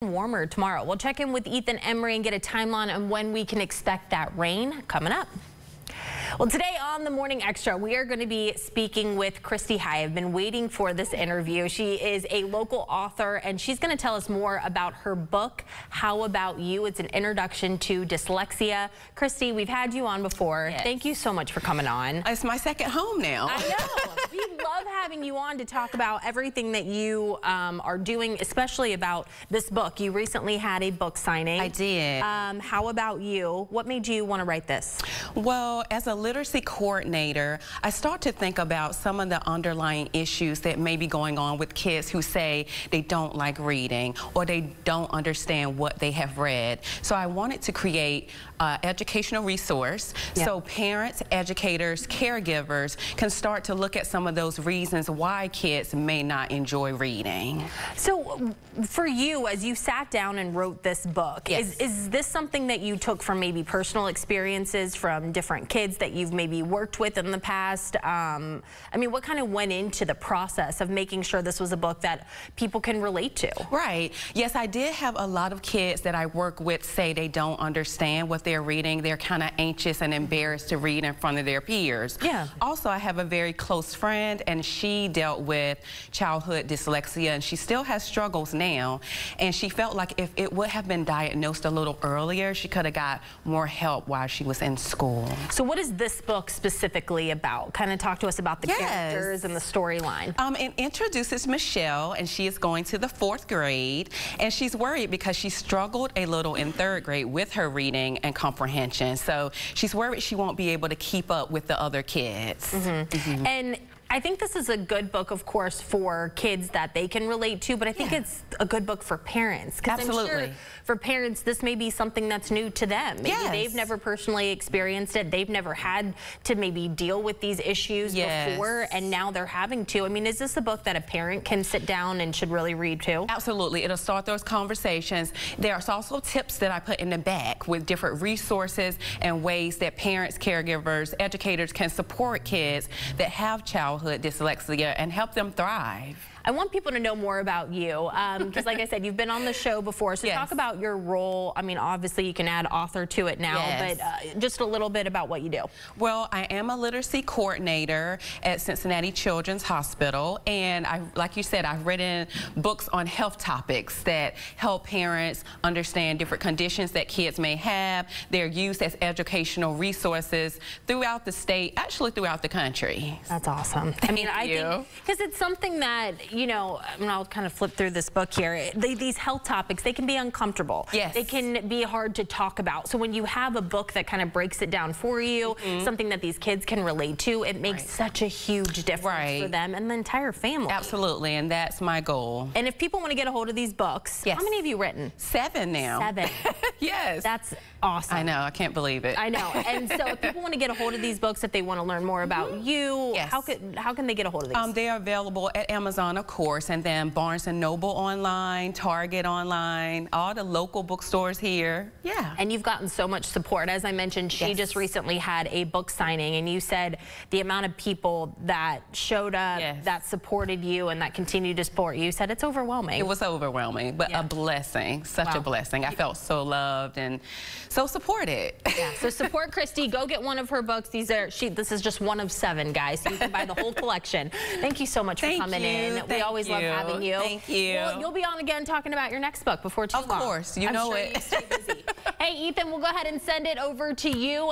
Warmer tomorrow. We'll check in with Ethan Emery and get a timeline on when we can expect that rain coming up. Well, today on the Morning Extra, we are going to be speaking with Christy High. I've been waiting for this interview. She is a local author, and she's going to tell us more about her book, How About You? It's an introduction to dyslexia. Christy, we've had you on before. Yes. Thank you so much for coming on. It's my second home now. I know. We love having you on to talk about everything that you are doing, especially about this book. You recently had a book signing. I did. How About You? What made you want to write this? Well, as a literacy coordinator, I start to think about some of the underlying issues that may be going on with kids who say they don't like reading or they don't understand what they have read. So I wanted to create an educational resource so parents, educators, caregivers can start to look at some of those reasons why kids may not enjoy reading. So for you, as you sat down and wrote this book, is this something that you took from maybe personal experiences from different kids that you've maybe worked with in the past? I mean, what kind of went into the process of making sure this was a book that people can relate to? Right. Yes, I did have a lot of kids that I work with say they don't understand what they're reading. They're kind of anxious and embarrassed to read in front of their peers. Yeah. Also, I have a very close friend, and she dealt with childhood dyslexia, and she still has struggles now. And she felt like if it would have been diagnosed a little earlier, she could have got more help while she was in school. So what is this book specifically about? Kind of talk to us about the characters and the storyline. It introduces Michelle, and she is going to the 4th grade, and she's worried because she struggled a little in 3rd grade with her reading and comprehension. So she's worried she won't be able to keep up with the other kids. And I think this is a good book, of course, for kids that they can relate to, but I think it's a good book for parents. Absolutely. I'm sure for parents, this may be something that's new to them. Maybe they've never personally experienced it. They've never had to maybe deal with these issues before, and now they're having to. I mean, is this a book that a parent can sit down and should really read too? Absolutely. It'll start those conversations. There's also tips that I put in the back with different resources and ways that parents, caregivers, educators can support kids that have childhood dyslexia and help them thrive. I want people to know more about you because, like I said, you've been on the show before. So talk about your role. I mean, obviously, you can add author to it now, but just a little bit about what you do. Well, I am a literacy coordinator at Cincinnati Children's Hospital, and like you said, I've written books on health topics that help parents understand different conditions that kids may have. They're used as educational resources throughout the state, actually throughout the country. That's awesome. I mean, I think because it's something that, you know, and I'll kind of flip through this book here. These health topics, they can be uncomfortable. Yes. They can be hard to talk about. So when you have a book that kind of breaks it down for you, something that these kids can relate to, it makes such a huge difference for them and the entire family. Absolutely, and that's my goal. And if people want to get a hold of these books, how many have you written? 7 now. 7. Yes. That's awesome. I know, I can't believe it. I know. And so if people want to get a hold of these books, if they want to learn more about you, how can they get a hold of these? They are available at Amazon, of course, and then Barnes & Noble online, Target online, all the local bookstores here. Yeah. And you've gotten so much support. As I mentioned, she just recently had a book signing, and you said the amount of people that showed up, that supported you, and that continued to support you, said it's overwhelming. It was overwhelming, but a blessing, such a blessing. I felt so loved and so supported. Yeah. So support Christy. Go get one of her books. This is just one of 7, guys. So you can buy the whole collection. Thank you so much for coming in. We always love having you. Thank you. Well, you'll be on again talking about your next book before too long. Of course, you know it. You stay busy. Hey, Ethan, we'll go ahead and send it over to you.